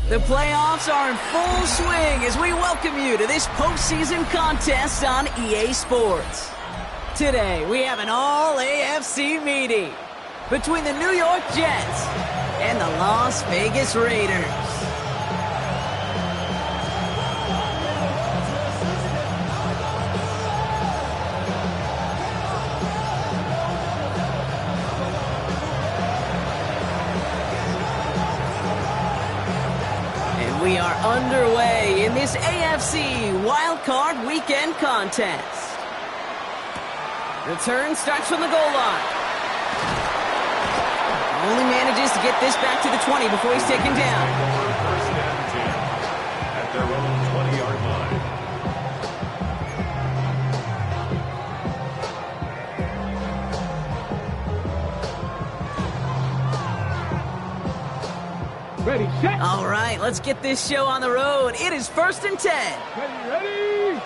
The playoffs are in full swing as we welcome you to this postseason contest on EA Sports. Today, we have an all-AFC meeting between the New York Jets and the Las Vegas Raiders. We are underway in this AFC Wildcard Weekend contest. Return starts from the goal line. Only manages to get this back to the 20 before he's taken down. First and 10 at their own 20-yard line. Ready, set. All right, let's get this show on the road. It is 1st and 10. Ready.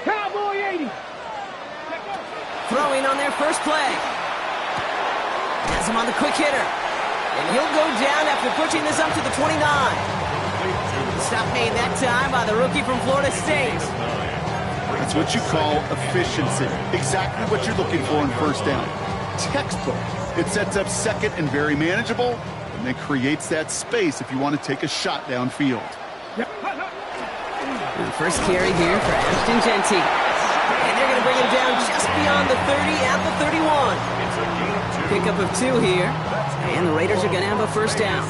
Cowboy 80. Throwing on their first play. Has him on the quick hitter. And he'll go down after pushing this up to the 29. Stop made that time by the rookie from Florida State. That's what you call efficiency. Exactly what you're looking for in first down. Textbook. It sets up second and very manageable, and then creates that space if you want to take a shot downfield. And first carry here for Ashton Genty. And they're going to bring him down just beyond the 30 at the 31. Pickup of 2 here. And the Raiders are going to have a first down.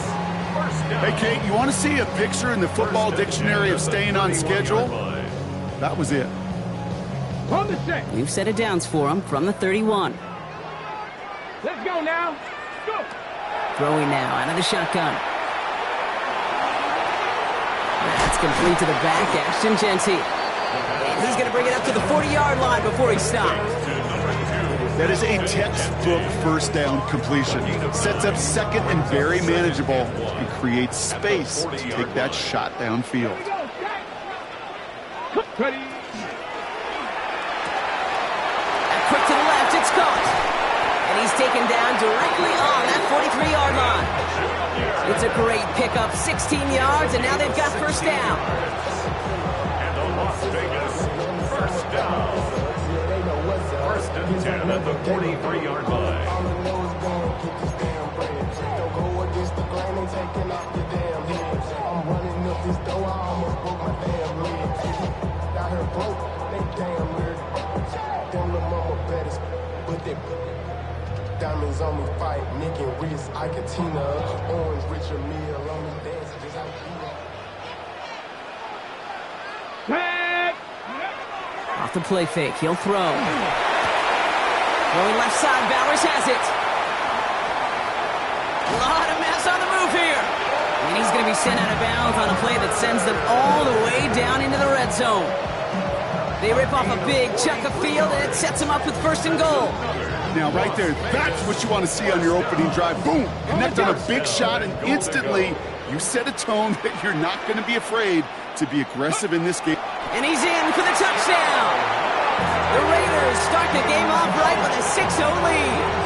Hey, Kate, you want to see a picture in the football dictionary of staying on schedule? That was it. On the set. We've set it downs for him from the 31. Let's go now. Go. Throwing now out of the shotgun. That's complete to the back, Ashton Genty. And he's going to bring it up to the 40-yard line before he stops. That is a textbook first down completion. Sets up second and very manageable and creates space to take that shot downfield. Ready. And quick to the left, it's caught. And he's taken down directly on that 43-yard line. It's a great pickup, 16 yards, and now they've got first down. And the Las Vegas first down. First and 10 at the 43-yard line. Diamonds on me fight, Nick and Reese, Iketina, Orange, Richard Mille, on me dance, just like Off the play fake, he'll throw. Going left side, Bowers has it. A lot of mess on the move here. And he's going to be sent out of bounds on a play that sends them all the way down into the red zone. They rip off a big chunk of field, and it sets them up with first and goal. Now, right there, that's what you want to see on your opening drive. Boom! Connect on a big shot, and instantly you set a tone that you're not going to be afraid to be aggressive in this game. And he's in for the touchdown. The Raiders start the game off right with a 6-0 lead.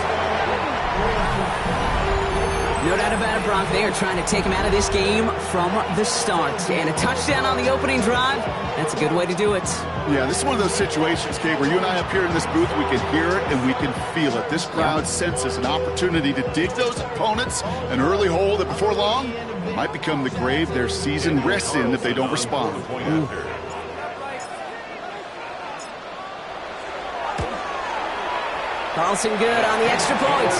No doubt about it, Brock. They are trying to take him out of this game from the start. And a touchdown on the opening drive, that's a good way to do it. Yeah, this is one of those situations, Kate, where you and I up here in this booth, we can hear it and we can feel it. This crowd senses an opportunity to dig those opponents an early hole that before long might become the grave their season rests in if they don't respond. Carlson good on the extra point.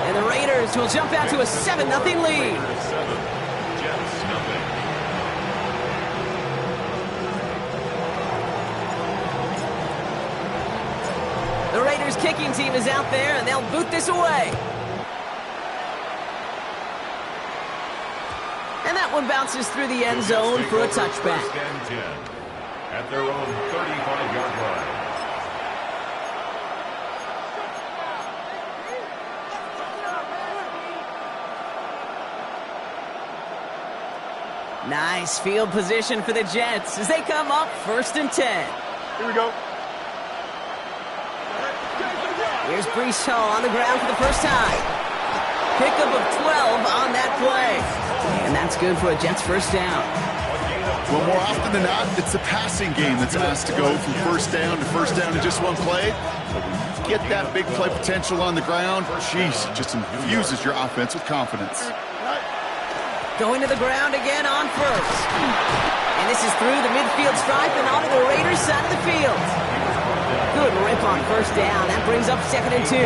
And the Raiders will jump out to a 7-0 lead. The Raiders kicking team is out there, and they'll boot this away. And that one bounces through the end zone for a touchback. First and 10 at their own 35-yard line. Nice field position for the Jets as they come up 1st and 10. Here we go. Here's Brees Hall on the ground for the first time. Pickup of 12 on that play. And that's good for a Jets first down. Well, more often than not, it's the passing game that's asked to go from first down in just one play. But when you get that big play potential on the ground, geez, it just infuses your offense with confidence. Going to the ground again on first. And this is through the midfield stripe and onto the Raiders side of the field. Good rip on first down. That brings up 2nd and 2.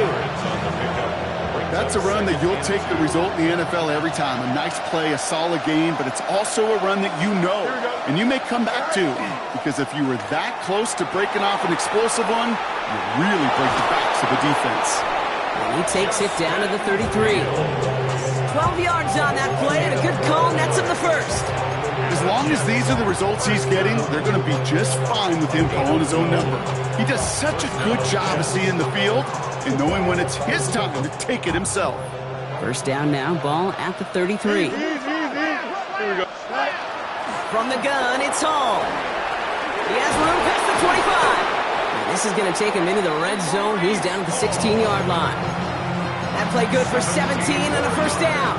That's a run that you'll take the result in the NFL every time. A nice play, a solid game, but it's also a run that you know and you may come back to, because if you were that close to breaking off an explosive one, you really break the backs of the defense. And he takes it down to the 33. 12 yards on that play, and a good call nets him the first. As long as these are the results he's getting, they're going to be just fine with him calling his own number. He does such a good job of seeing the field and knowing when it's his time to take it himself. First down now, ball at the 33. Here we go. From the gun, it's Hall. He has room past the 25. And this is going to take him into the red zone. He's down at the 16-yard line. That play good for 17 and a first down.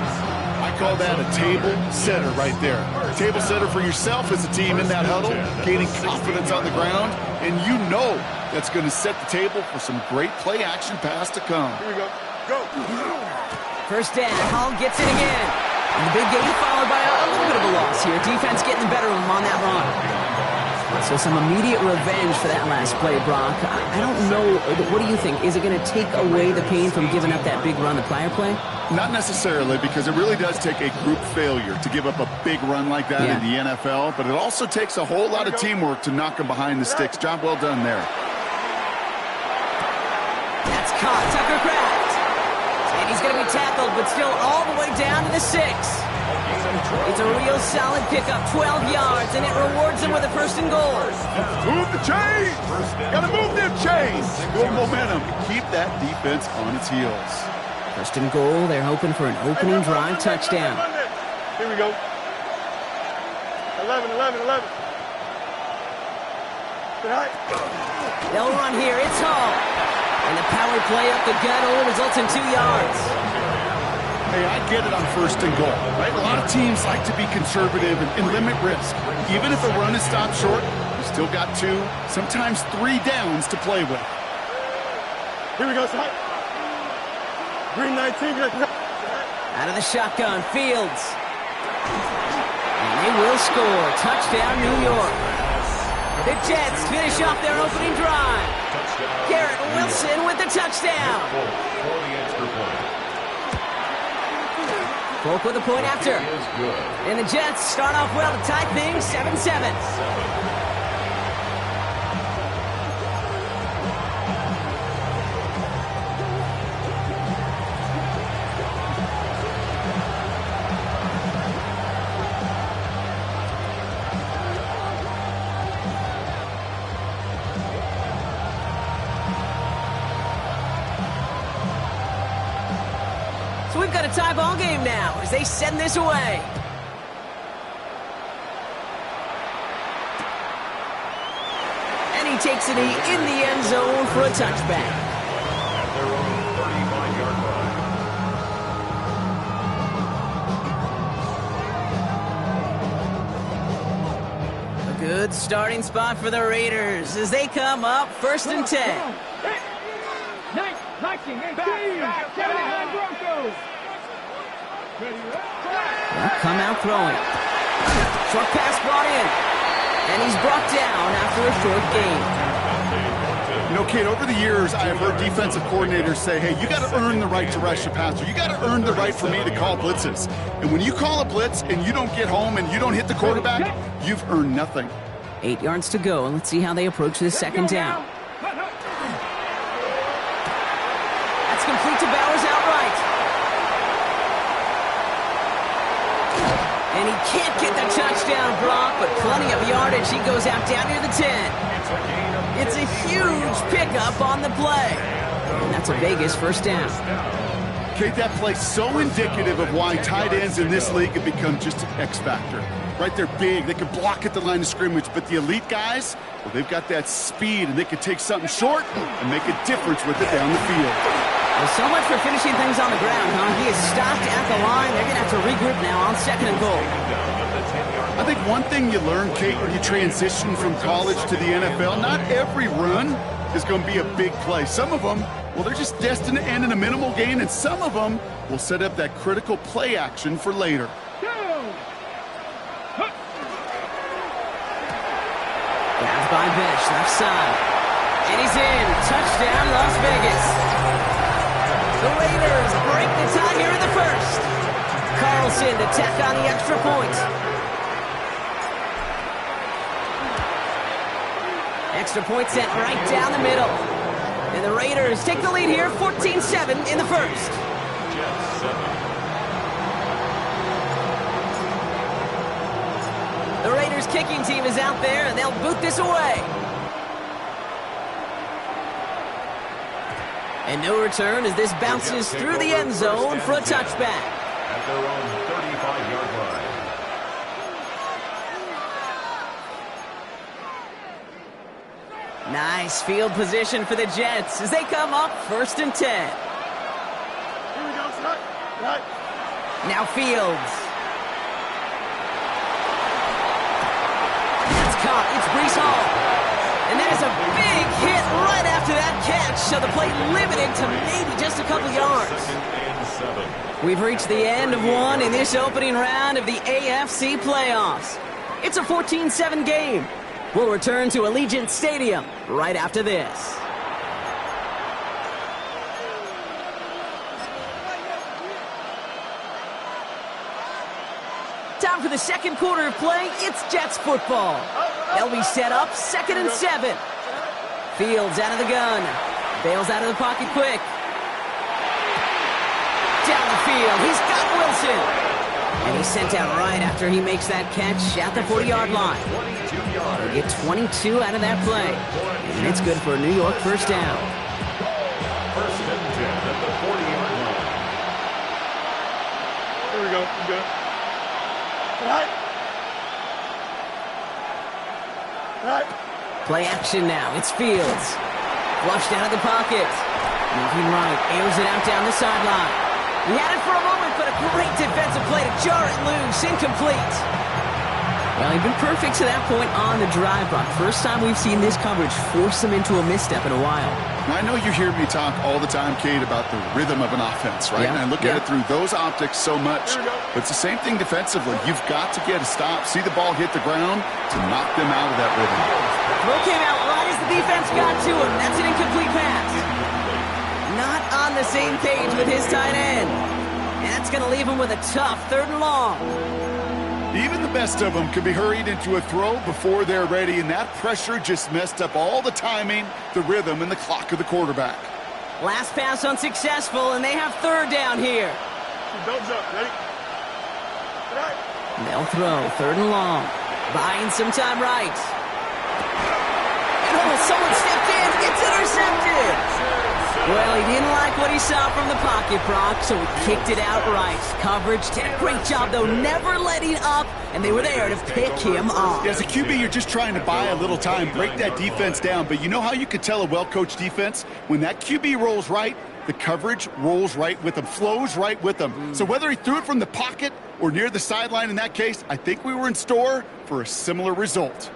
I call that a table setter right there. Table setter for yourself as a team in that huddle, gaining confidence on the ground, and you know that's going to set the table for some great play action pass to come. Here we go. Go. First down, Hall gets it again. And the big gain followed by a little bit of a loss here. Defense getting the better of him on that run. So some immediate revenge for that last play, Brock. I don't know. What do you think? Is it going to take away the pain from giving up that big run, the prior play? Not necessarily, because it really does take a group failure to give up a big run like that in the NFL, but it also takes a whole lot of teamwork to knock him behind the sticks. Job well done there. That's caught. Tucker Kraft. And he's going to be tackled, but still all the way down to the 6. It's a real solid pickup, 12 yards, and it rewards him with a first and goal. Move the chains! Gotta move them chains! Good momentum. Keep that defense on its heels. First and goal, they're hoping for an opening drive touchdown. Here we go. 11. They'll run here, it's Hall. And the power play up the gut only results in 2 yards. Hey, I get it on first and goal, right? A lot of teams like to be conservative and limit risk. Even if a run is stopped short, you still got 2, sometimes 3 downs to play with. Here we go, son. Green 19. Out of the shotgun, Fields. And they will score. Touchdown, New York. The Jets finish off their opening drive. Garrett Wilson with the touchdown. Folk with a point after. And the Jets start off well to tie things 7-7. So we've got a tie ball game now as they send this away. And he takes it in the end zone for a touchback. At their own 35-yard line. A good starting spot for the Raiders as they come up 1st and 10. They'll come out throwing. Short pass brought in. And he's brought down after a short gain. You know, Kate, over the years, I have heard defensive coordinators say, hey, you got to earn the right to rush the passer. You got to earn the right for me to call blitzes. And when you call a blitz and you don't get home and you don't hit the quarterback, you've earned nothing. 8 yards to go, and let's see how they approach this second down. That's complete to Bowers outright. And he can't get the touchdown, Brock, but plenty of yardage. He goes out down near the 10. It's a huge pickup on the play. And that's a Vegas first down. Kate, that play's so indicative of why tight ends in this league have become just an X factor. Right, they're big, they can block at the line of scrimmage, but the elite guys, well, they've got that speed, and they can take something short and make a difference with it down the field. Well, so much for finishing things on the ground, huh? He is stopped at the line. They're going to have to regroup now on 2nd and goal. I think one thing you learn, Kate, when you transition from college to the NFL, not every run is going to be a big play. Some of them, well, they're just destined to end in a minimal gain, and some of them will set up that critical play action for later. Grabbed by Besh, left side. And he's in. Touchdown, Las Vegas. The Raiders break the tie here in the first. Carlson to tack on the extra point. Extra point sent right down the middle. And the Raiders take the lead here, 14-7 in the first. The Raiders kicking team is out there, and they'll boot this away. And no return as this bounces through the end zone for a touchback. At their own 35-yard line. Nice field position for the Jets as they come up 1st and 10. Here we go, start. Right. Now Fields. That's caught. It's Breece Hall. And that is a big hit right after that catch. So the play limited to maybe just a couple yards. 2nd and 7. We've reached the end of one in this opening round of the AFC playoffs. It's a 14-7 game. We'll return to Allegiant Stadium right after this. Time for the second quarter of play. It's Jets football. They'll be set up 2nd and 7. Fields out of the gun. Bails out of the pocket quick. Down the field. He's got Wilson. And he's sent out right after he makes that catch at the 40-yard line. He'll get 22 out of that play. And it's good for a New York first down. 1st and 10 at the 40-yard line. Here we go. We go. Right. Right. Play action now. It's Fields. Flushed out of the pocket. Moving right. Airs it out down the sideline. He had it for a moment, but a great defensive play to jar it loose. Incomplete. Well, he'd been perfect to that point on the drive, Brock. First time we've seen this coverage force him into a misstep in a while. Now, I know you hear me talk all the time, Kate, about the rhythm of an offense, right? Yeah, And I look at it through those optics so much. But it's the same thing defensively. You've got to get a stop, see the ball hit the ground to knock them out of that rhythm. Throw came out right as the defense got to him. That's an incomplete pass. Not on the same page with his tight end. And that's going to leave him with a tough 3rd and long. Even the best of them can be hurried into a throw before they're ready, and that pressure just messed up all the timing, the rhythm, and the clock of the quarterback. Last pass unsuccessful, and they have 3rd down here. Don't jump. Ready? Right. They'll throw 3rd and long. Buying some time right. And someone stepped in. It's intercepted. Well, he didn't like what he saw from the pocket, Brock, so he kicked it outright. Coverage did a great job, though, never letting up, and they were there to pick him off. As a QB, you're just trying to buy a little time, break that defense down. But you know how you could tell a well-coached defense? When that QB rolls right, the coverage rolls right with him, flows right with him. So whether he threw it from the pocket or near the sideline in that case, I think we were in store for a similar result.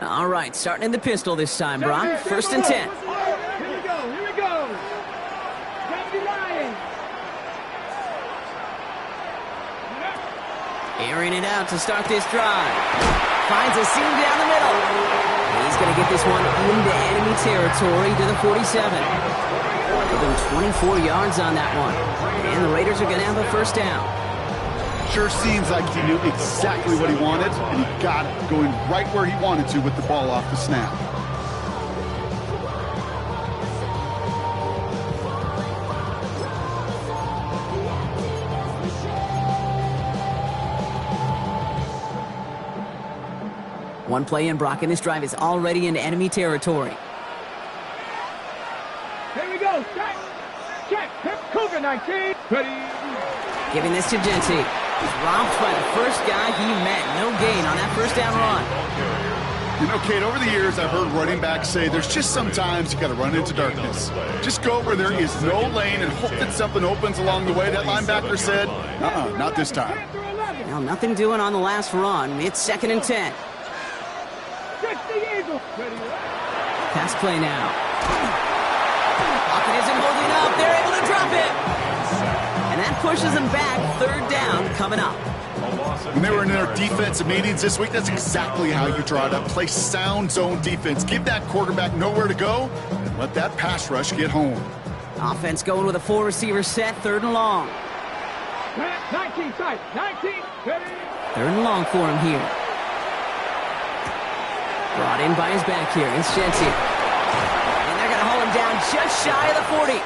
All right, starting in the pistol this time, Brock. 1st and 10. Here we go. Here we go. David Ryan. Airing it out to start this drive. Finds a seam down the middle. He's going to get this one into enemy territory to the 47. Give him 24 yards on that one. And the Raiders are going to have a 1st down. Sure seems like he knew exactly what he wanted, and he got it, going right where he wanted to with the ball off the snap. One play in, Brock, and this drive is already into enemy territory. Here we go. Check. Cougar 19. Ready. Giving this to Genty. He's robbed by the first guy he met. No gain on that 1st down run. You know, Kate, over the years, I've heard running backs say there's just sometimes you got to run into darkness. Just go where there is no lane and hope that something opens along the way. That linebacker said, not this time. Well, nothing doing on the last run. It's 2nd and 10. Pass play now. Pocket isn't holding up. They're able to drop it. And that pushes them back. 3rd down coming up. When they were in their defensive meetings this week, that's exactly how you draw it up. Play sound zone defense. Give that quarterback nowhere to go and let that pass rush get home. Offense going with a 4-receiver set. 3rd and long. 19 tight. 19. 3rd and long for him here. Brought in by his back here. It's Shenty. And they're going to haul him down just shy of the 40.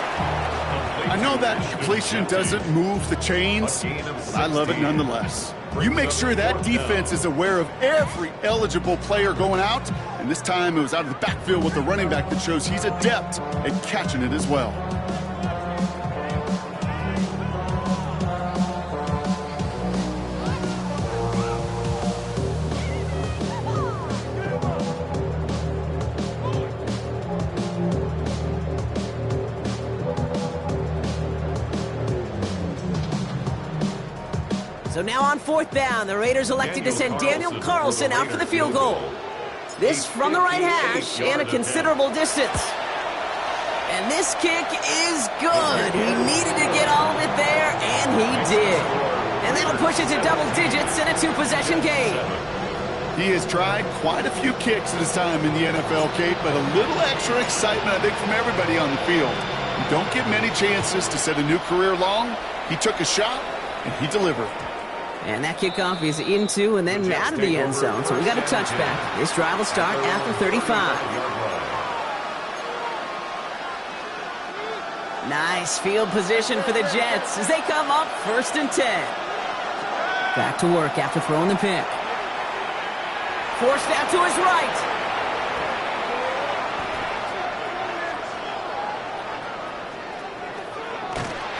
I know that completion doesn't move the chains, but I love it nonetheless. You make sure that defense is aware of every eligible player going out, and this time it was out of the backfield with the running back that shows he's adept at catching it as well. So now on 4th down, the Raiders elected to send Daniel Carlson out for the field goal. This from the right hash and a considerable distance. And this kick is good. He needed to get all of it there, and he did. And that'll push it to double digits in a 2-possession game. He has tried quite a few kicks in his time in the NFL, Kate, but a little extra excitement, I think, from everybody on the field. You don't get many chances to set a new career long. He took a shot, and he delivered. And that kickoff is into and then out of the end zone, so we got a touchback. This drive will start at the 35. Nice field position for the Jets as they come up 1st and 10. Back to work after throwing the pick. Forced out to his right.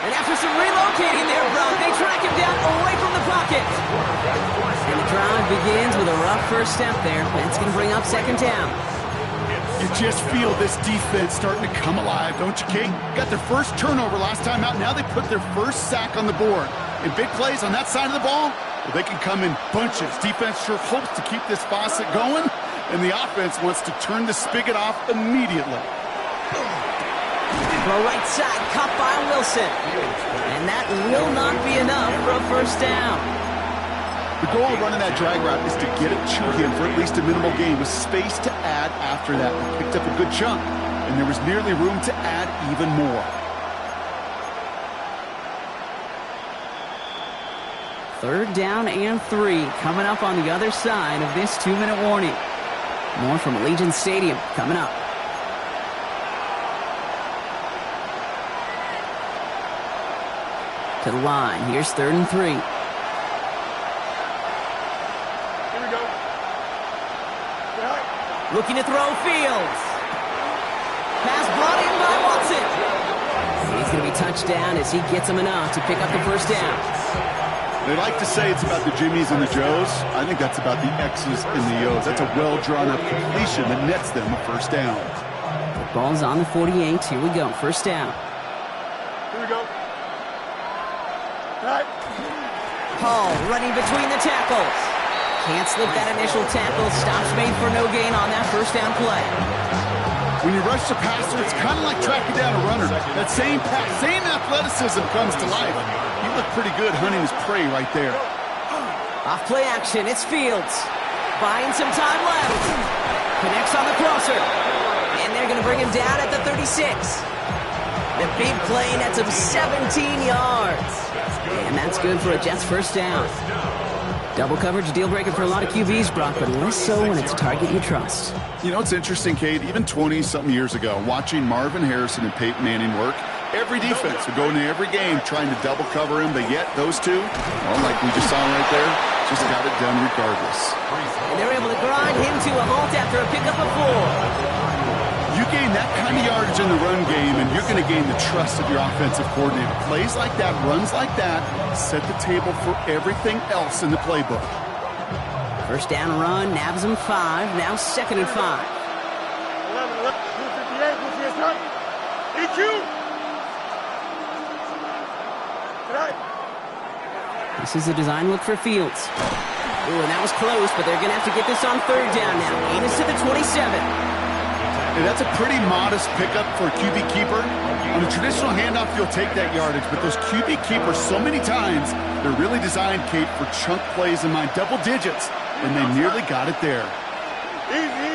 And after some relocating there, Brock, they track him down away from the pocket. And the drive begins with a rough first step there. That's going to bring up 2nd down. You just feel this defense starting to come alive, don't you, Kate? Got their first turnover last time out. Now they put their first sack on the board. And big plays on that side of the ball, well, they can come in bunches. Defense sure hopes to keep this faucet going, and the offense wants to turn the spigot off immediately. The right side, caught by Wilson. And that will not be enough for a 1st down. The goal of running that drag route is to get it to him for at least a minimal gain with space to add after that. He picked up a good chunk, and there was nearly room to add even more. 3rd down and 3 coming up on the other side of this 2-minute warning. More from Allegiant Stadium coming up. To the line. Here's 3rd and 3. Here we go. Looking to throw Fields. Pass brought in by Watson. He's going to be touched down as he gets him enough to pick up the 1st down. They like to say it's about the Jimmies and the Joes. I think that's about the X's and the O's. That's a well-drawn-up completion that nets them a 1st down. The ball's on the 48. Here we go. 1st down. Here we go. Hall running between the tackles. Can't slip that initial tackle. Stops made for no gain on that 1st down play. When you rush the passer, it's kind of like tracking down a runner. That same pass, same athleticism comes to life. He looked pretty good hunting his prey right there. Off play action. It's Fields. Buying some time left. Connects on the crosser. And they're going to bring him down at the 36. The big play nets him 17 yards. And that's good for a Jets 1st down. Double coverage, deal breaker for a lot of QBs, Brock, but less so when it's a target you trust. You know, it's interesting, Kate, even 20-something years ago, watching Marvin Harrison and Peyton Manning work, every defense would go into every game trying to double cover him, but yet those two, well, like we just saw right there, just got it done regardless. And they're able to grind him to a halt after a pickup of 4. You gain that kind of yardage in the run game, and you're going to gain the trust of your offensive coordinator. Plays like that, runs like that, set the table for everything else in the playbook. First down run, nabs him 5. Now 2nd and 5. 58, EQ. This is a design look for Fields. Ooh, and that was close, but they're going to have to get this on 3rd down now. Gain is to the 27. Hey, that's a pretty modest pickup for a QB keeper. On a traditional handoff, you'll take that yardage, but those QB keepers, so many times, they're really designed, Kate, for chunk plays in my double digits, and they nearly got it there. Easy.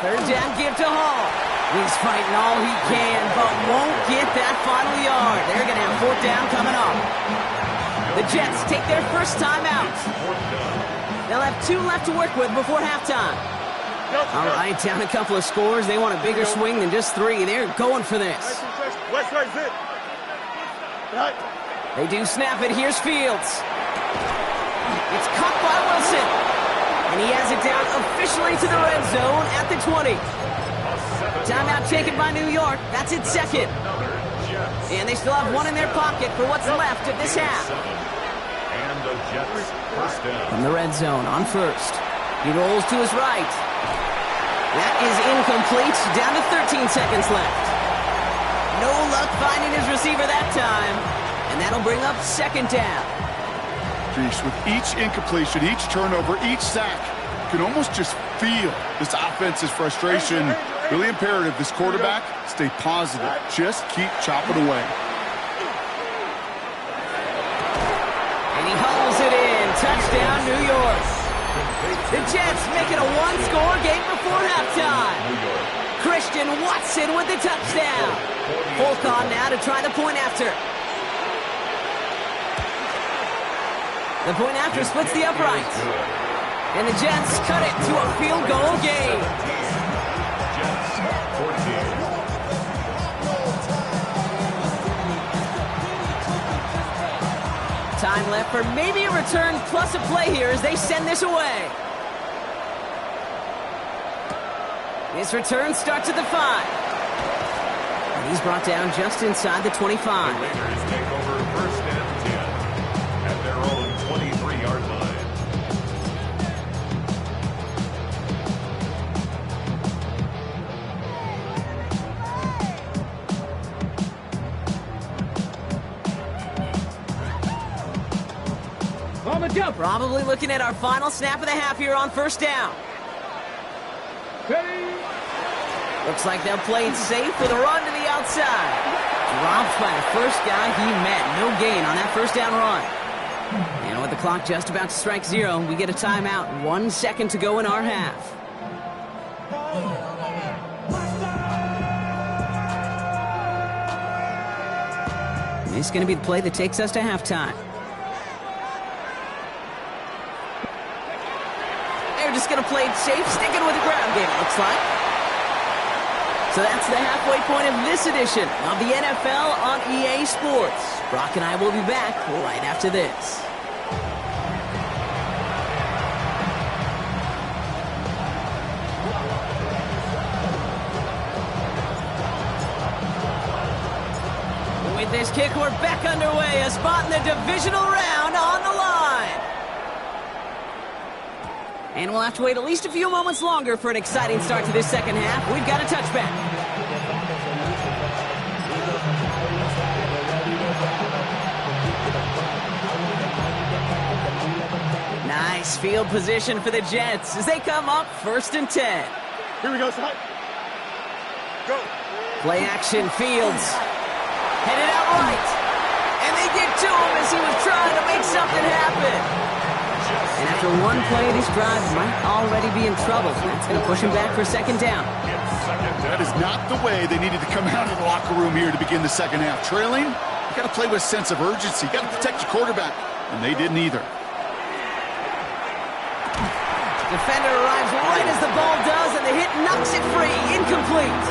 3rd down, give to Hall. He's fighting all he can, but won't get that final yard. They're going to have 4th down coming up. The Jets take their first time out. They'll have 2 left to work with before halftime. All right, down a couple of scores. They want a bigger swing than just 3. They're going for this. They do snap it. Here's Fields. It's caught by Wilson. And he has it down officially to the red zone at the 20. Timeout taken by New York. That's its 2nd. And they still have 1 in their pocket for what's left of this half. And the Jets first down. From the red zone on 1st. He rolls to his right. That is incomplete. Down to 13 seconds left. No luck finding his receiver that time. And that'll bring up 2nd down. Jeez, with each incompletion, each turnover, each sack, you can almost just feel this offense's frustration. Really imperative, this quarterback, stay positive. Just keep chopping away. And he hauls it in. Touchdown, New York. The Jets make it a 1-score game before halftime. Christian Watson with the touchdown. Folk on now to try the point after. The point after splits the uprights. And the Jets cut it to a field goal game. Time left for maybe a return plus a play here as they send this away. This return starts at the 5. And he's brought down just inside the 25. The Raiders take over 1st and 10 at their own 23-yard line. Probably looking at our final snap of the half here on 1st down. Looks like they'll play it safe with a run to the outside. Dropped by the first guy he met. No gain on that 1st down run. And with the clock just about to strike 0, we get a timeout. 1 second to go in our half. And this is going to be the play that takes us to halftime. They're just going to play it safe, sticking with the ground game, it looks like. So that's the halfway point of this edition of the NFL on EA Sports. Brock and I will be back right after this. With this kick, we're back underway. A spot in the divisional round on the line. And we'll have to wait at least a few moments longer for an exciting start to this 2nd half. We've got a touchback. Nice field position for the Jets as they come up 1st and 10. Here we go, son. Go. Play action, Fields. Headed out right. And they get to him as he was trying to make something happen. And after one play, this drive might already be in trouble. That's going to push him back for 2nd down. That is not the way they needed to come out of the locker room here to begin the 2nd half. Trailing, you got to play with a sense of urgency. You got to protect your quarterback, and they didn't either. Defender arrives right as the ball does, and the hit knocks it free. Incomplete.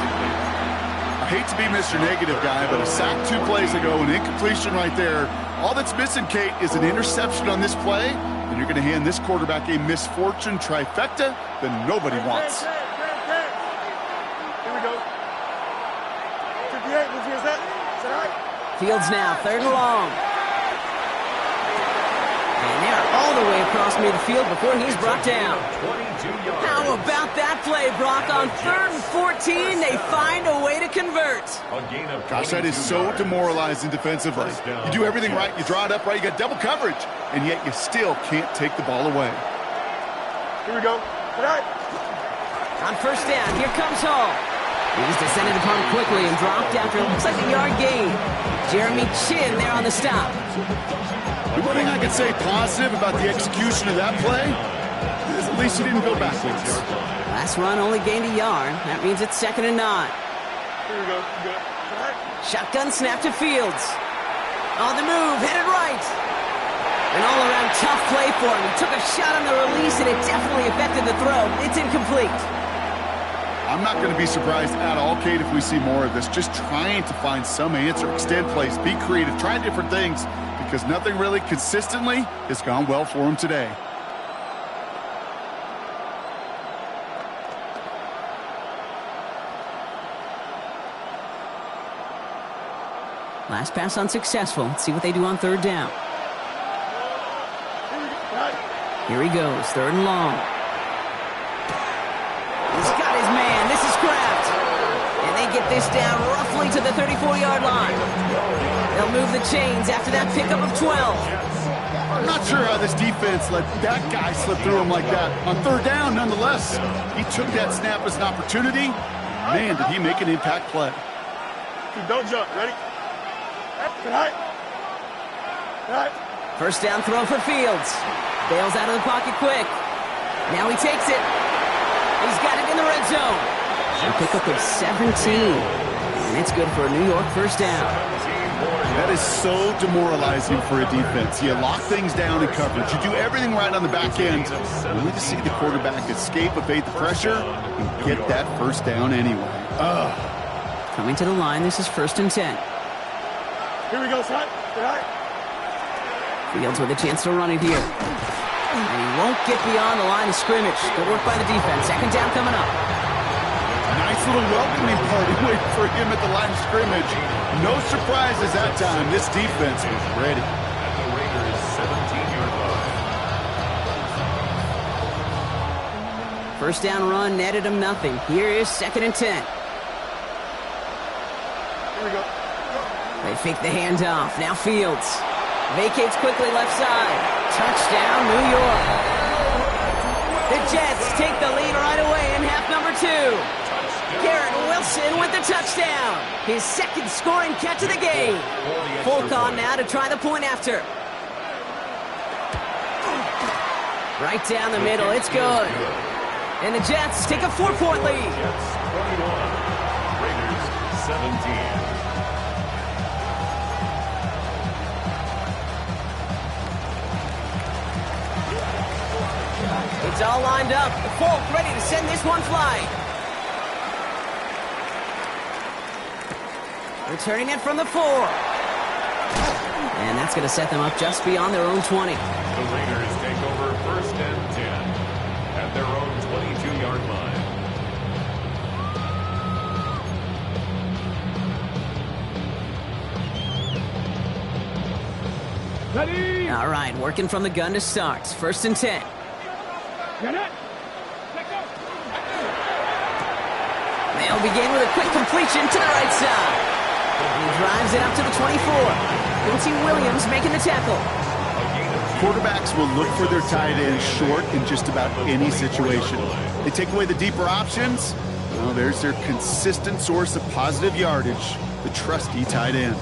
I hate to be Mr. Negative guy, but a sack 2 plays ago, an incompletion right there. All that's missing, Kate, is an interception on this play, and you're going to hand this quarterback a misfortune trifecta that nobody wants. Here we go. 58, is that? Is that right? Fields now, 3rd and long. And they're all midfield before he's brought down. 22 yards. How about that play, Brock? On 3rd and 14, they find a way to convert. A gain of Gosh, that is 22 so yards. demoralizing defensively. You do everything right, you draw it up right, you got double coverage, and yet you still can't take the ball away. Here we go. All right. On 1st down, here comes Hall. He's descended upon quickly and dropped after it looks like a yard gain. Jeremy Chin there on the stop. The one thing I can say positive about the execution of that play is at least he didn't go backwards. Last run only gained a yard. That means it's 2nd and 9. Here we go. Good. All right. Shotgun snap to Fields. On the move, headed right. An all-around tough play for him. He took a shot on the release, and it definitely affected the throw. It's incomplete. I'm not going to be surprised at all, Kate, if we see more of this. Just trying to find some answer, extend plays, be creative, try different things, because nothing really consistently has gone well for him today. Last pass unsuccessful. Let's see what they do on 3rd down. Here he goes, 3rd and long. He's got his man. This is Kraft. And they get this down roughly to the 34-yard line. They'll move the chains after that pickup of 12. I'm not sure how this defense let that guy slip through him like that. On 3rd down, nonetheless, he took that snap as an opportunity. Man, did he make an impact play. Don't jump. Ready? All right. All right. 1st down throw for Fields. Bails out of the pocket quick. Now he takes it. He's got it in the red zone. A pickup of 17. And it's good for a New York 1st down. That is so demoralizing for a defense. You lock things down in coverage. You do everything right on the back end, only to see the quarterback escape, evade the pressure, and get that 1st down anyway. Coming to the line, this is 1st and 10. Here we go, son. All right. Fields with a chance to run it here. And he won't get beyond the line of scrimmage. Good work by the defense. 2nd down coming up. Nice little welcoming party waiting for him at the line of scrimmage. No surprises that time. This defense was ready. At the Raiders' 17-yard line. 1st down run netted him nothing. Here is 2nd and 10. Here we go. They fake the handoff. Now Fields. Vacates quickly left side. Touchdown, New York. The Jets take the lead right away in half number 2. Garrett Wilson with the touchdown. His 2nd scoring catch of the game. Folk on now to try the point after. Right down the middle. It's good. And the Jets take a 4-point lead. Jets 21, Raiders 17. It's all lined up. Folk ready to send this one flying. Returning it from the 4. And that's going to set them up just beyond their own 20. The Raiders take over 1st and 10 at their own 22-yard line. Ready. All right, working from the gun to start. 1st and 10. Get it. They'll begin with a quick completion to the right side. He drives it up to the 24. Quincy Williams making the tackle. Quarterbacks will look for their tight end short in just about any situation. They take away the deeper options. Well, there's their consistent source of positive yardage, the trusty tight end.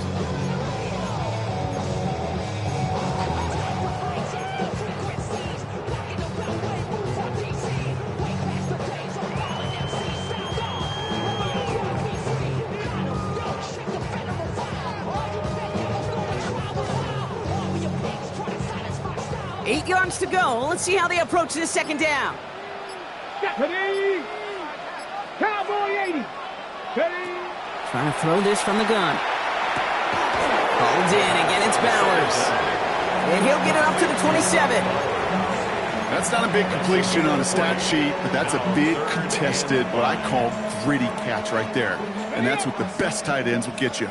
Eight yards to go. Let's see how they approach this 2nd down. Ready. Cowboy 80. Ready. Trying to throw this from the gun. Called in. Again, it's Bowers. And he'll get it up to the 27. That's not a big completion on a stat sheet, but that's a big contested, what I call gritty catch right there. And that's what the best tight ends will get you.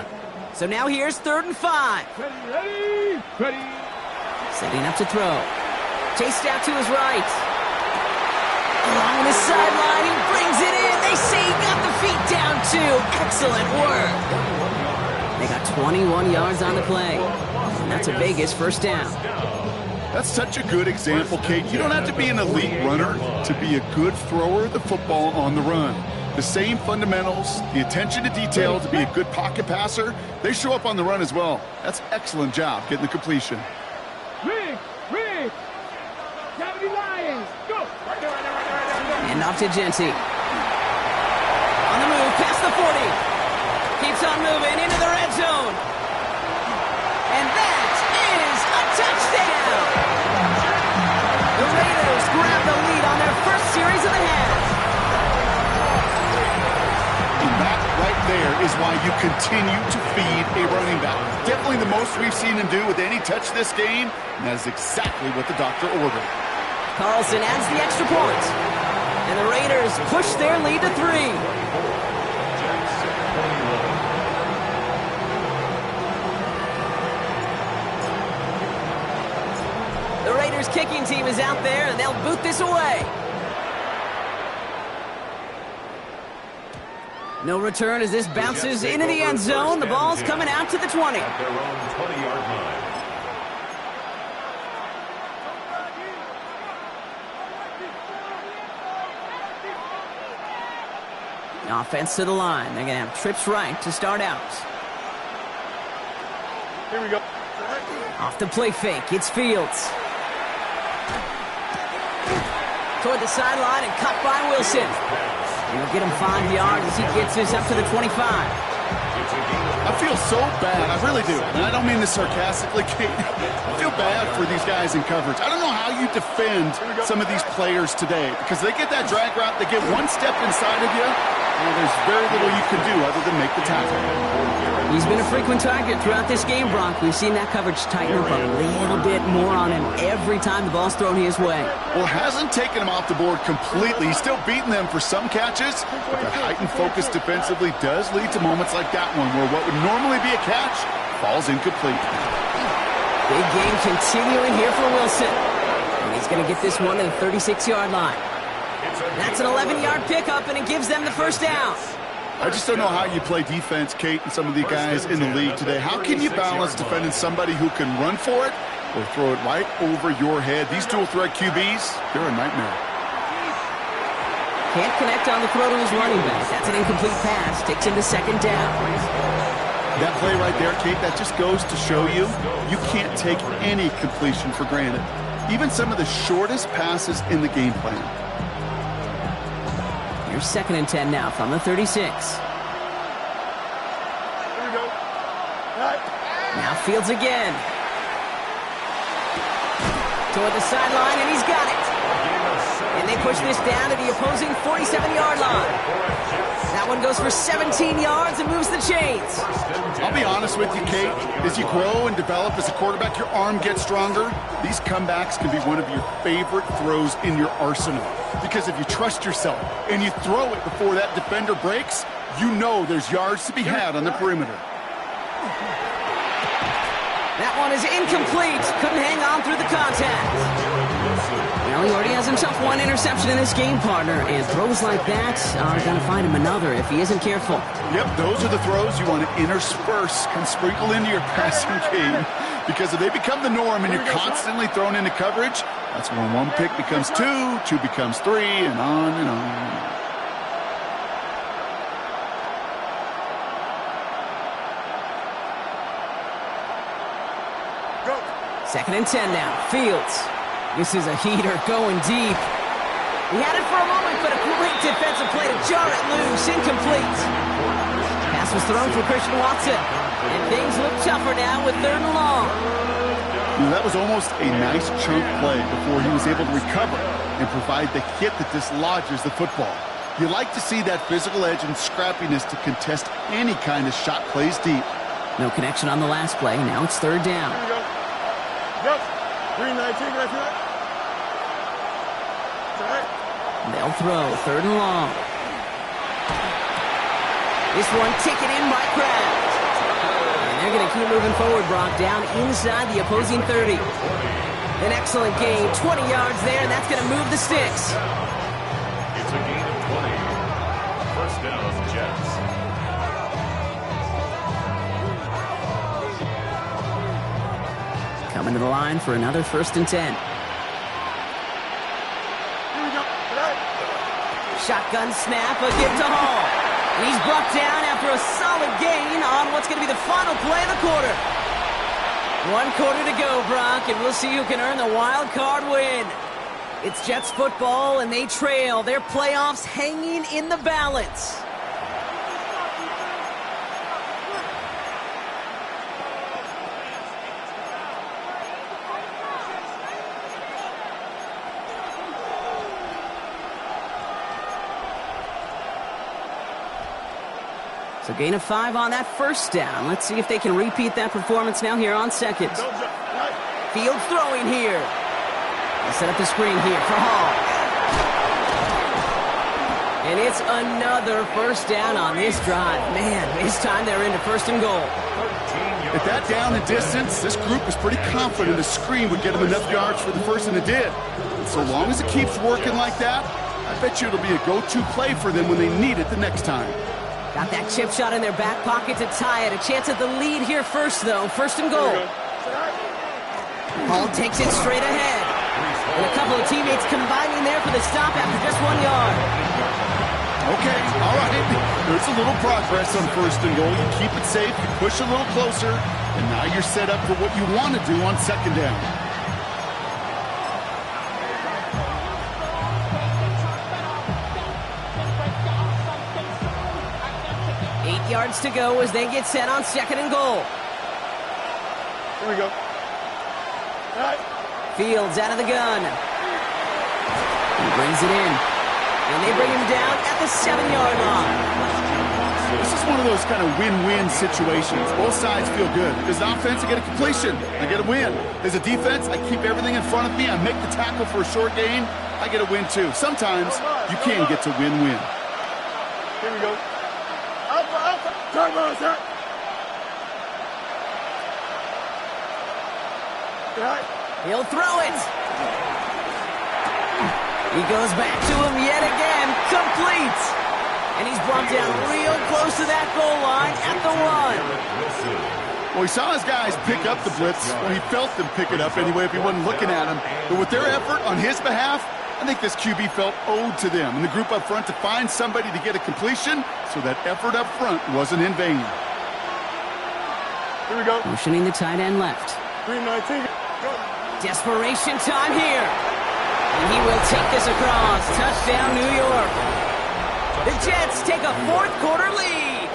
So now here's 3rd and 5. Ready. Ready. Ready. Setting up to throw. Chased out to his right. Along the sideline, he brings it in. They say he got the feet down too. Excellent work. They got 21 yards on the play. And that's a Vegas first down. That's such a good example, Kate. You don't have to be an elite runner to be a good thrower of the football on the run. The same fundamentals, the attention to detail to be a good pocket passer, they show up on the run as well. That's excellent job getting the completion. Rig! Gravity Lions! Go! And off to Genty. On the move, past the 40. Keeps on moving into the red zone. And that is a touchdown! The Raiders grab the lead on their first series of the half. And that right there is why you continue to feed a running back. Definitely the most we've seen him do with any touch this game, and that is exactly what the doctor ordered. Carlson adds the extra point. And the Raiders push their lead to 3. The Raiders kicking team is out there, and they'll boot this away. No return as this bounces into the end zone. The ball's coming out to the 20. At their own 20-yard line. Offense to the line. They're going to have trips right to start out. Here we go. Off the play fake. It's Fields. Toward the sideline and cut by Wilson. He'll get him 5 yards as he gets this up to the 25. I feel so bad. I really do. And I don't mean this sarcastically, Kate. I feel bad for these guys in coverage. I don't know how you defend some of these players today because they get that drag route, they get one step inside of you, and there's very little you can do other than make the tackle. He's been a frequent target throughout this game, Brock. We've seen that coverage tighten up a little bit more on him every time the ball's thrown his way. Well, hasn't taken him off the board completely. He's still beating them for some catches, but that heightened focus defensively does lead to moments like that one where what would normally be a catch falls incomplete. Big game continuing here for Wilson. And he's going to get this one to the 36-yard line. That's an 11-yard pickup, and it gives them the first down. I just don't know how you play defense, Kate, and some of the guys in the league today. How can you balance defending somebody who can run for it or throw it right over your head? These dual-threat QBs, they're a nightmare. Can't connect on the throw to his running back. That's an incomplete pass. Takes him to second down. That play right there, Kate, that just goes to show you you can't take any completion for granted. Even some of the shortest passes in the game plan. Here's 2nd and 10 now from the 36. Here we go. Now Fields again. Toward the sideline, and he's got it. And they push this down to the opposing 47-yard line. That one goes for 17 yards and moves the chains. I'll be honest with you, Kate. As you grow and develop as a quarterback, your arm gets stronger. These comebacks can be one of your favorite throws in your arsenal. Because if you trust yourself and you throw it before that defender breaks, you know there's yards to be had on the perimeter. That one is incomplete. Couldn't hang on through the contact. Well, he already has himself one interception in this game, partner, and throws like that are going to find him another if he isn't careful. Yep, those are the throws you want to intersperse and sprinkle into your passing game. Because if they become the norm and you're constantly thrown into coverage, that's when one pick becomes two, two becomes three, and on and on. 2nd and 10 now. Fields. This is a heater going deep. He had it for a moment, but a great defensive play to jar it loose. Incomplete. Pass was thrown for Christian Watson. And things look tougher now with 3rd and long. That was almost a nice chunk play before he was able to recover and provide the hit that dislodges the football. You like to see that physical edge and scrappiness to contest any kind of shot plays deep. No connection on the last play. Now it's 3rd down. Here we go. Go. Green light, take it. They'll throw 3rd and long. This one taken in by Kraft. And they're going to keep moving forward, Brock, down inside the opposing 30. An excellent gain, 20 yards there, and that's going to move the sticks. It's a gain of 20. First down, Jets. Coming to the line for another 1st and 10. Shotgun snap, a give to Hall. And he's brought down after a solid gain on what's going to be the final play of the quarter. 1 quarter to go, Brock, and we'll see who can earn the wild card win. It's Jets football, and they trail. Their playoffs hanging in the balance. So gain of 5 on that 1st down. Let's see if they can repeat that performance now here on 2nd. Fields throwing here. They set up the screen here for Hall. And it's another 1st down on this drive. Man, this time they're into 1st and goal. At that down and distance, this group was pretty confident the screen would get them enough yards for the 1st, and it did. And so long as it keeps working like that, I bet you it'll be a go-to play for them when they need it the next time. Got that chip shot in their back pocket to tie it. A chance at the lead here first, though. 1st and goal. Hall takes it straight ahead. And a couple of teammates combining there for the stop after just 1 yard. Okay, all right. There's a little progress on 1st and goal. You keep it safe, you push a little closer, and now you're set up for what you want to do on 2nd down. 8 yards to go as they get set on 2nd and goal. Here we go. All right. Fields out of the gun. He brings it in. And they bring him down at the 7-yard line. This is one of those kind of win-win situations. Both sides feel good. As an offense, I get a completion. I get a win. As a defense, I keep everything in front of me. I make the tackle for a short gain. I get a win, too. Sometimes you can get to win-win. Here we go. Turn on, sir. Right. He'll throw it. He goes back to him yet again. Complete. And he's brought down real close to that goal line at the 1. Well, he saw his guys pick up the blitz. Well, he felt them pick it up anyway if he wasn't looking at him. But with their effort on his behalf, I think this QB felt owed to them and the group up front to find somebody to get a completion, so that effort up front wasn't in vain. Here we go. Motioning the tight end left. 319. Desperation time here. And he will take this across. Touchdown, New York. The Jets take a 4th quarter lead.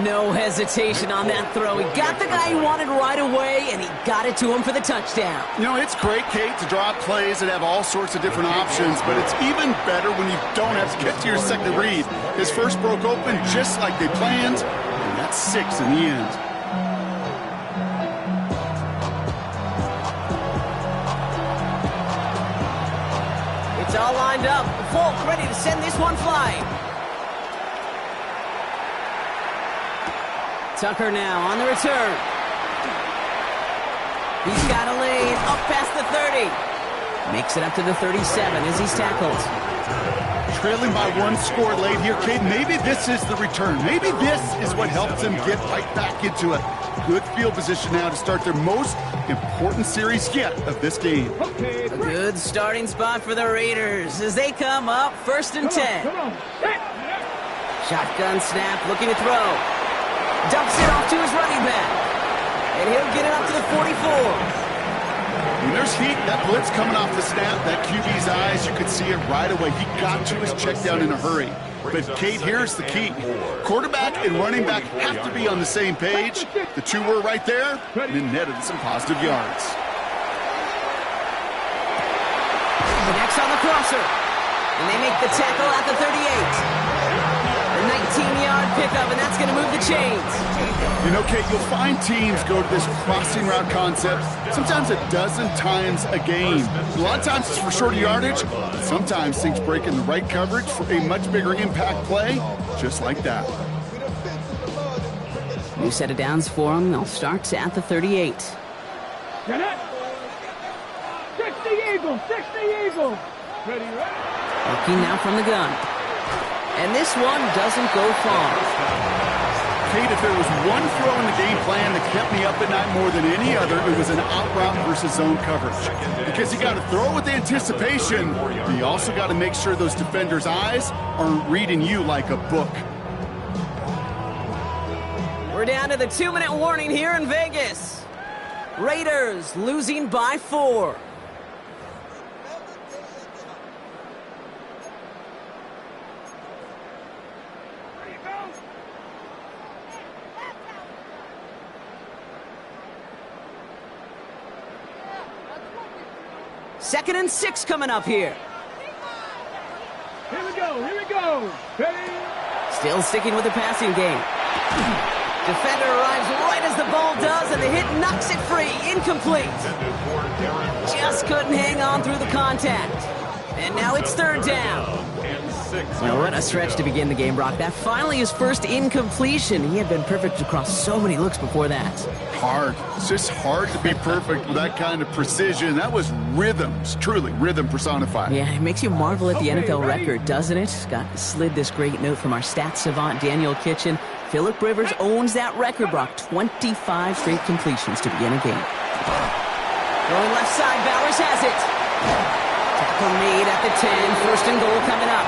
No hesitation on that throw. He got the guy he wanted right away, and he got it to him for the touchdown. You know, it's great, Kate, to draw up plays that have all sorts of different options, but it's even better when you don't have to get to your second read. His first broke open just like they planned, and that's 6 in the end. It's all lined up. Folk ready to send this one flying. Tucker now on the return. He's got a lane up past the 30. Makes it up to the 37 as he's tackled. Trailing by 1 score late here, Kate. Maybe this is the return. Maybe this is what helps them get right back into a good field position now to start their most important series yet of this game. A good starting spot for the Raiders as they come up 1st and 10. Shotgun snap, looking to throw. Dumps it off to his running back. And he'll get it up to the 44. When there's heat, that blitz coming off the snap, that QB's eyes, you could see it right away. He got to his check down in a hurry. But, Kate, here's the key. Quarterback and running back have to be on the same page. The two were right there, and it netted some positive yards. Connects on the crosser. And they make the tackle at the 38. A 19-yard pickup, and that's going to move the chains. You know, Kate, you'll find teams go to this crossing route concept sometimes a dozen times a game. A lot of times it's for shorter yardage, but sometimes things break in the right coverage for a much bigger impact play, just like that. New set of downs for them. They'll start at the 38. Get it? 60 Eagles, 60 Eagles. Ready, ready. Looking now from the gun. And this one doesn't go far. Kate, if there was one throw in the game plan that kept me up at night more than any other, it was an out route versus zone coverage. Because you got to throw with anticipation, but you also got to make sure those defenders' eyes aren't reading you like a book. We're down to the 2-minute warning here in Vegas. Raiders losing by 4. Second and 6 coming up here. Here we go, here we go. Ready? Still sticking with the passing game. Defender arrives right as the ball does, and the hit knocks it free. Incomplete. Just couldn't hang on through the contact. And now it's third down. Well, what a stretch to begin the game, Brock. That finally his first incompletion. He had been perfect across so many looks before that. Hard. It's just hard to be perfect with that kind of precision. That was rhythms, truly rhythm personified. Yeah, it makes you marvel at the NFL record, doesn't it? Scott slid this great note from our stats savant, Daniel Kitchen. Phillip Rivers owns that record, Brock. 25 straight completions to begin a game. Going left side, Bowers has it. Tackle made at the 10. First and goal coming up.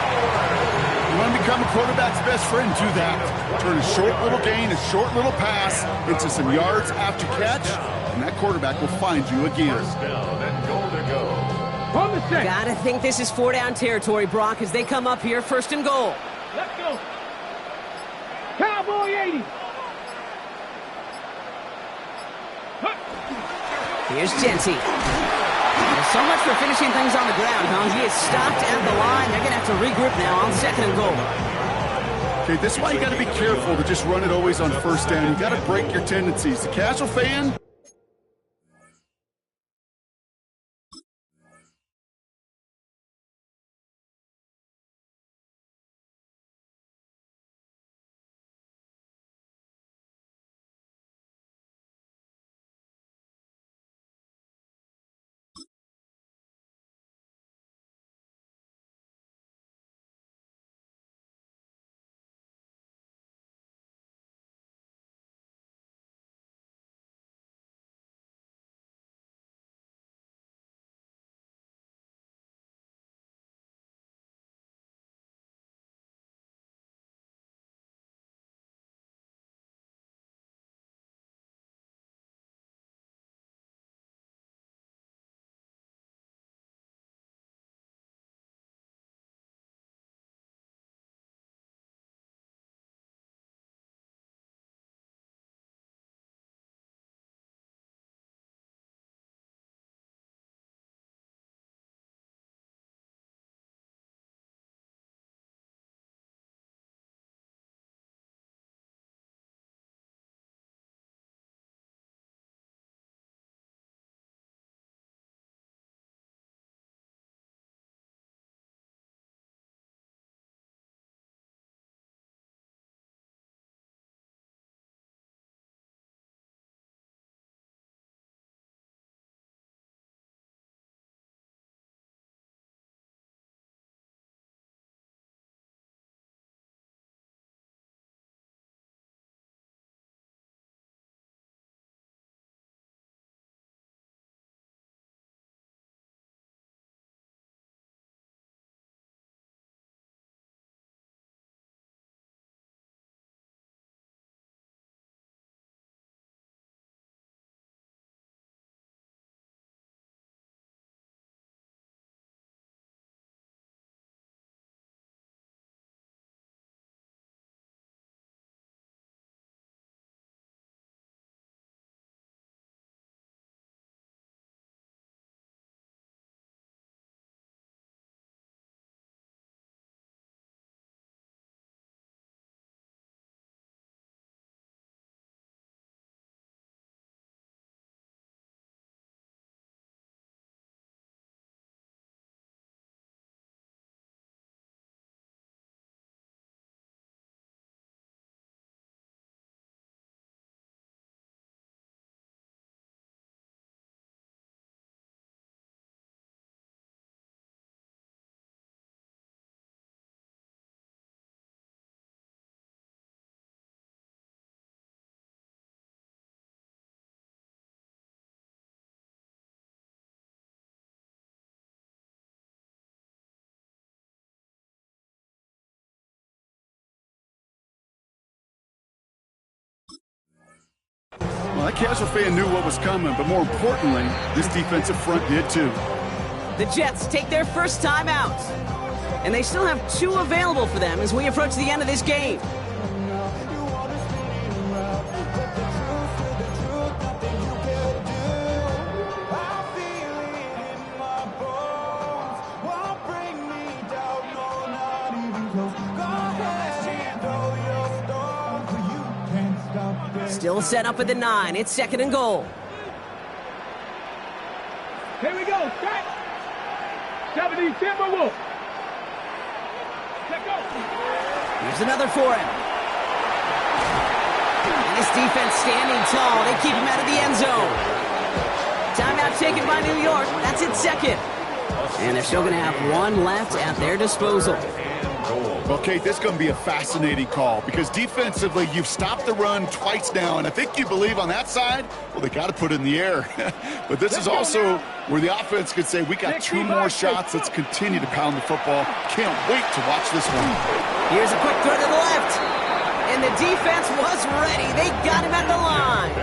You want to become a quarterback's best friend, do that. Turn a short little gain, a short little pass into some yards after catch, and that quarterback will find you again. First down and goal to go. On the set. Gotta think this is 4-down territory, Brock, as they come up here. First and goal. Let's go. Cowboy 80. Here's Genty. There's so much for finishing things on the ground, huh? He is stopped at the line. They're going to have to regroup now on second and goal. Okay, this is why you got to be careful to just run it always on first down. You got to break your tendencies. The casual fan, That casual fan knew what was coming, but more importantly, this defensive front did too. The Jets take their first time out. And they still have 2 available for them as we approach the end of this game. Still set up at the 9. It's 2nd and goal. Here we go. Strike. 70 Timberwolves. Let's go. Here's another for him. And this defense standing tall. They keep him out of the end zone. Timeout taken by New York. That's its 2nd. And they're still going to have 1 left at their disposal. Well, Kate, this is going to be a fascinating call because defensively, you've stopped the run twice now, and I think you believe on that side, well, they got to put it in the air. But this is also where the offense could say, we got 2 more shots. Let's continue to pound the football. Can't wait to watch this one. Here's a quick throw to the left. And the defense was ready. They got him at the line.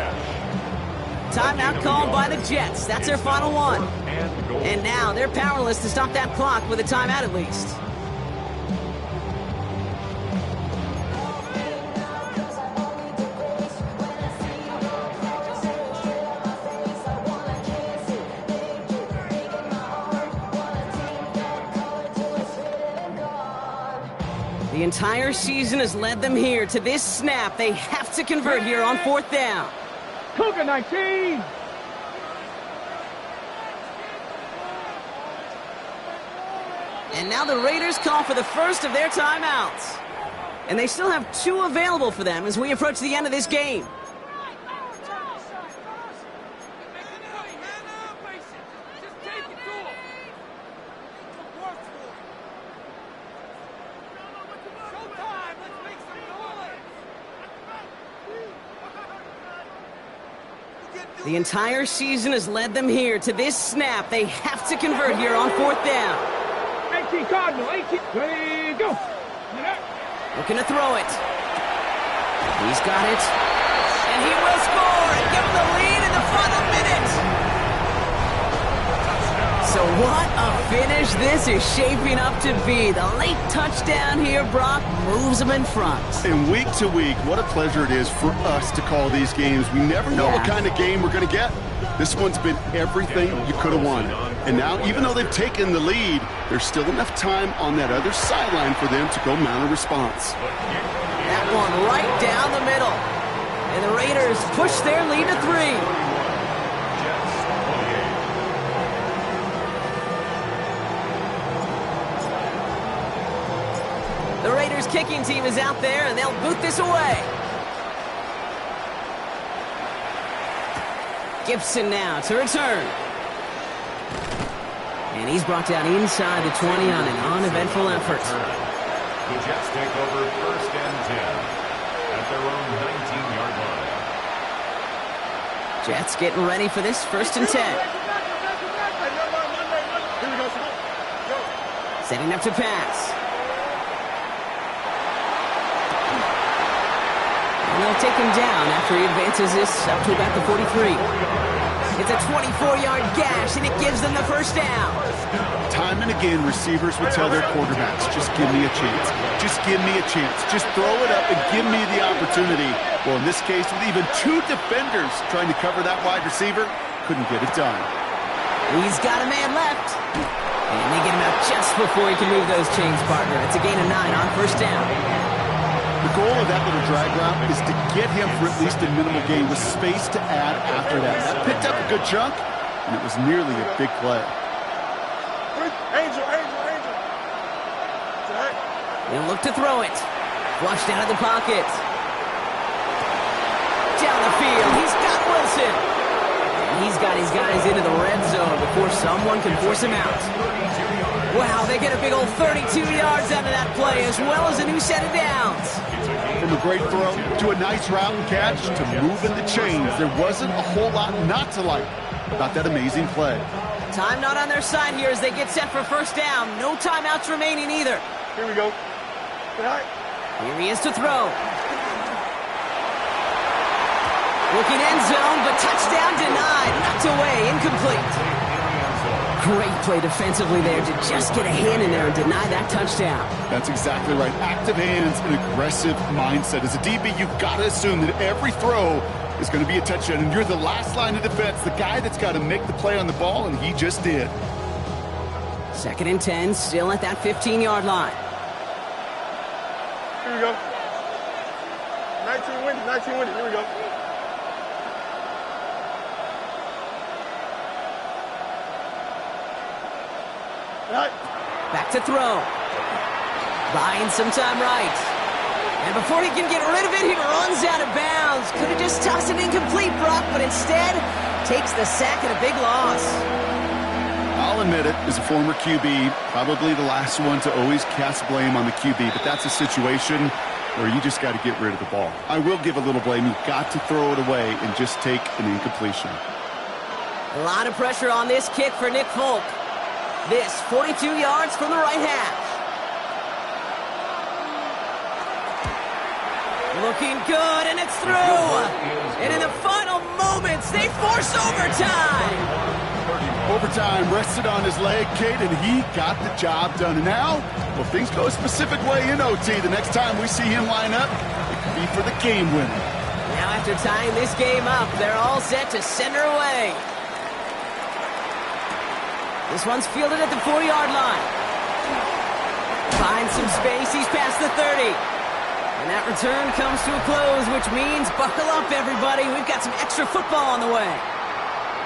Timeout called by the Jets. That's their final one. And now they're powerless to stop that clock with a timeout at least. The entire season has led them here to this snap. They have to convert here on 4th down. Cougar 19. And now the Raiders call for the first of their timeouts. And they still have 2 available for them as we approach the end of this game. The entire season has led them here to this snap. They have to convert here on 4th down. 18 Cardinal, 18. Ready, go. Looking to throw it. He's got it. And he will score and give them the lead in the final minute. So what a finish this is shaping up to be. The late touchdown here, Brock, moves them in front. And week to week, what a pleasure it is for us to call these games. We never know what kind of game we're going to get. This one's been everything you could have wanted. And now, even though they've taken the lead, there's still enough time on that other sideline for them to go mount a response. That one right down the middle. And the Raiders push their lead to 3. The Raiders kicking team is out there, and they'll boot this away. Gibson now to return. And he's brought down inside the 20 on an uneventful effort. The Jets take over 1st and 10 at their own 19-yard line. Jets getting ready for this 1st and 10. Setting up to pass. And they'll take him down after he advances this up to about the 43. It's a 24-yard gash, and it gives them the 1st down. Time and again, receivers would tell their quarterbacks, just give me a chance. Just give me a chance. Just throw it up and give me the opportunity. Well, in this case, with even 2 defenders trying to cover that wide receiver, couldn't get it done. He's got a man left. And they get him out just before he can move those chains, partner. It's a gain of 9 on 1st down. The goal of that little drag route is to get him for at least a minimal gain with space to add after that. That picked up a good chunk, and it was nearly a big play. Angel. He'll look to throw it. Flushed out of the pocket. Down the field. He's got Wilson. And he's got his guys into the red zone before someone can force him out. Wow, they get a big old 32 yards out of that play, as well as a new set of downs. From a great throw to a nice route and catch to moving the chains, there wasn't a whole lot not to like about that amazing play. Time not on their side here as they get set for 1st down. No timeouts remaining either. Here we go. Here he is to throw. Looking end zone, but touchdown denied. Knocked away, incomplete. Great play defensively there to just get a hand in there and deny that touchdown. That's exactly right. Active hands and aggressive mindset. As a DB, you've got to assume that every throw is going to be a touchdown, and you're the last line of defense, the guy that's got to make the play on the ball, and he just did. 2nd and 10, still at that 15-yard line. Here we go. 19 winning. Here we go. Back to throw. Buying some time right. And before he can get rid of it, he runs out of bounds. Could have just tossed it incomplete, Brock, but instead takes the sack and a big loss. I'll admit it, as a former QB, probably the last one to always cast blame on the QB, but that's a situation where you just got to get rid of the ball. I will give a little blame. You've got to throw it away and just take an incompletion. A lot of pressure on this kick for Nick Folk. This 42 yards from the right hash. Looking good, and it's through. And in the final moments, they force overtime. Overtime rested on his leg, Kate, and he got the job done. And now, well, things go a specific way in OT. The next time we see him line up, it could be for the game winner. Now after tying this game up, they're all set to send her away. This one's fielded at the 4-yard line. Finds some space, he's past the 30. And that return comes to a close, which means buckle up, everybody. We've got some extra football on the way.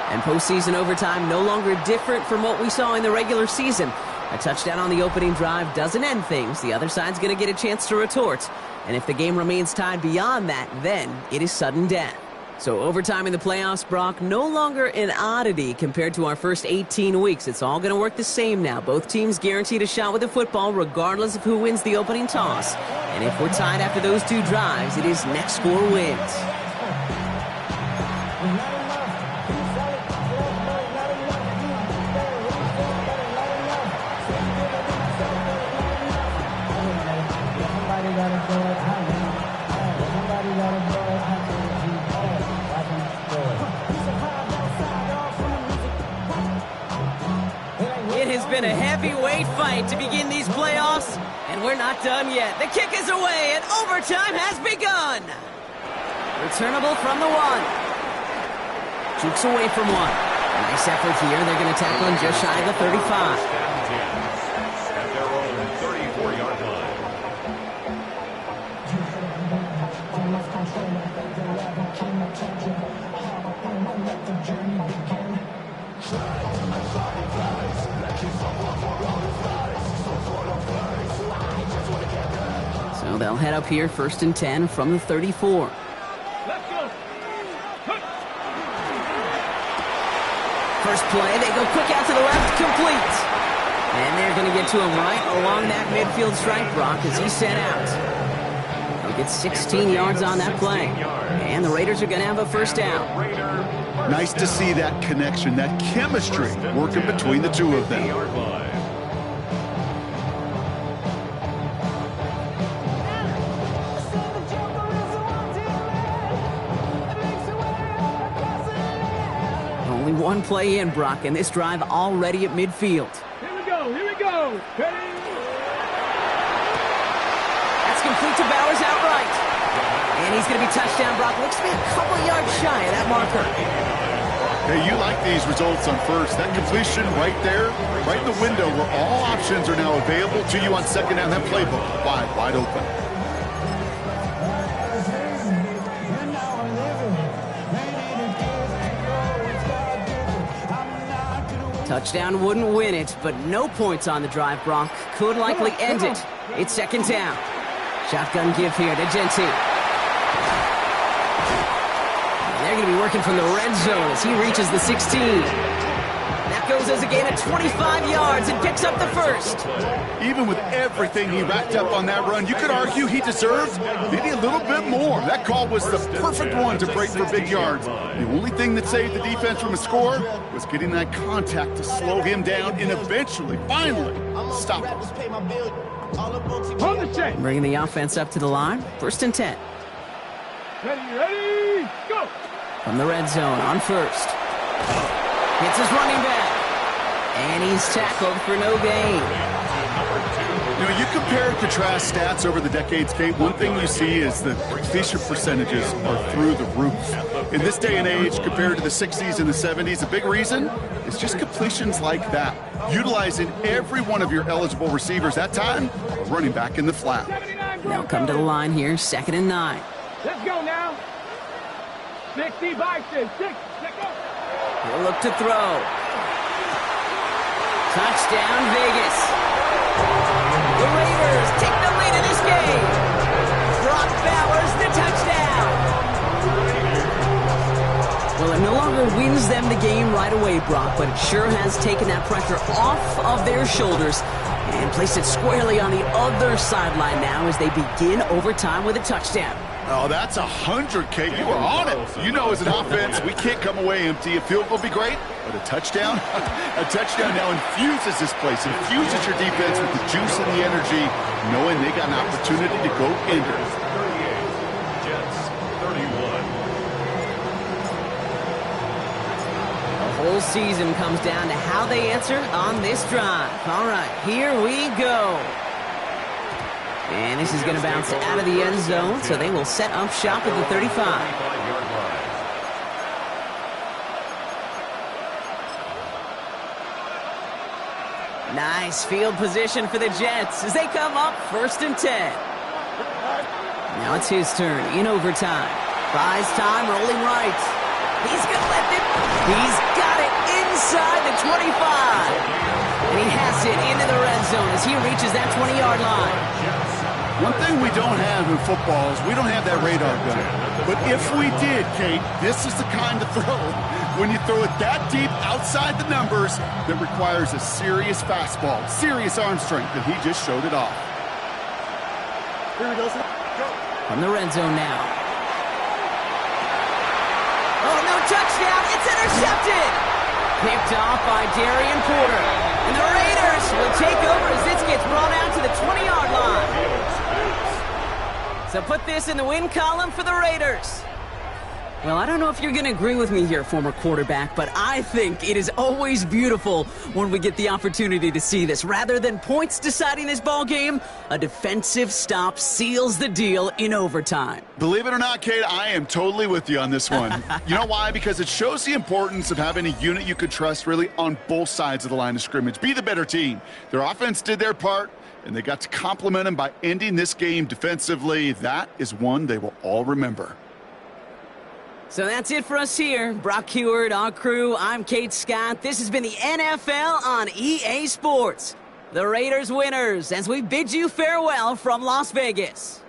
And postseason overtime no longer different from what we saw in the regular season. A touchdown on the opening drive doesn't end things. The other side's going to get a chance to retort. And if the game remains tied beyond that, then it is sudden death. So overtime in the playoffs, Brock, no longer an oddity compared to our first 18 weeks. It's all going to work the same now. Both teams guaranteed a shot with the football regardless of who wins the opening toss. And if we're tied after those two drives, it is next score wins. Been a heavyweight fight to begin these playoffs, and we're not done yet. The kick is away, and overtime has begun. Returnable from the 1. Jukes away from 1. Nice effort here. They're going to tackle him just shy of the 35. At their own 34-yard line. So they'll head up here, 1st and 10 from the 34. First play, they go quick out to the left, complete. And they're going to get to him right along that midfield strike, Brock, as he's set out. They'll get 16 yards on that play. And the Raiders are going to have a first down. Nice to see that connection, that chemistry working between the two of them. Only one play in, Brock, and this drive already at midfield. Here we go. Ready? That's complete to Bowers outright. And he's going to be touchdown, Brock. Looks to be a couple yards shy of that marker. Hey, you like these results on first. That completion right there, right in the window where all options are now available to you on second down. That playbook wide open. Touchdown wouldn't win it, but no points on the drive, Brock. Could likely end it. It's second down. Shotgun give here to Gentile. They're going to be working from the red zone as he reaches the 16. That goes as a gain of 25 yards and picks up the first. Even with everything he racked up on that run, you could argue he deserved maybe a little bit more. That call was the perfect one to break for big yards. The only thing that saved the defense from a score was getting that contact to slow him down and eventually, finally, stop him. Hold the check. Bringing the offense up to the line. 1st and 10. Ready, go. From the red zone on first. Hits his running back. And he's tackled for no gain. You know, you compare and contrast stats over the decades, Kate. One thing you see is the completion percentages are through the roof. In this day and age, compared to the 60s and the 70s, a big reason is just completions like that. Utilizing every one of your eligible receivers. That time, a running back in the flat. They'll come to the line here, 2nd and 9. Let's go now. 60 Bison. 6. Let's go. He'll look to throw. Touchdown, Vegas. The Raiders take the lead in this game. Brock Bowers, the touchdown. Well, it no longer wins them the game right away, Brock, but it sure has taken that pressure off of their shoulders and placed it squarely on the other sideline now as they begin overtime with a touchdown. Oh, that's 100, Kate. You are on it. You know, as an offense, we can't come away empty. A field goal will be great, but a touchdown now infuses this place, infuses your defense with the juice and the energy, knowing they got an opportunity to go into it. 38, Jets 31. The whole season comes down to how they answer on this drive. All right, here we go. And this is going to bounce out of the end zone, so they will set up shop at the 35. Nice field position for the Jets as they come up 1st and 10. Now it's his turn in overtime. Buys time, rolling right. He's going to let it. He's got it inside the 25. And he has it into the red zone as he reaches that 20-yard line. One thing we don't have in football is we don't have that radar gun. But if we did, Kate, this is the kind of throw, when you throw it that deep outside the numbers, that requires a serious fastball, serious arm strength, and he just showed it off. Here he goes. From the red zone now. Oh, no touchdown. It's intercepted. Picked off by Darian Porter. And the Raiders will take over as this gets brought out to the 20-yard line. So put this in the win column for the Raiders. Well, I don't know if you're going to agree with me here, former quarterback, but I think it is always beautiful when we get the opportunity to see this. Rather than points deciding this ball game, a defensive stop seals the deal in overtime. Believe it or not, Kate, I am totally with you on this one. You know why? Because it shows the importance of having a unit you could trust really on both sides of the line of scrimmage. Be the better team. Their offense did their part, and they got to compliment them by ending this game defensively. That is one they will all remember. So that's it for us here. Brock Heward, our crew, I'm Kate Scott. This has been the NFL on EA Sports. The Raiders winners as we bid you farewell from Las Vegas.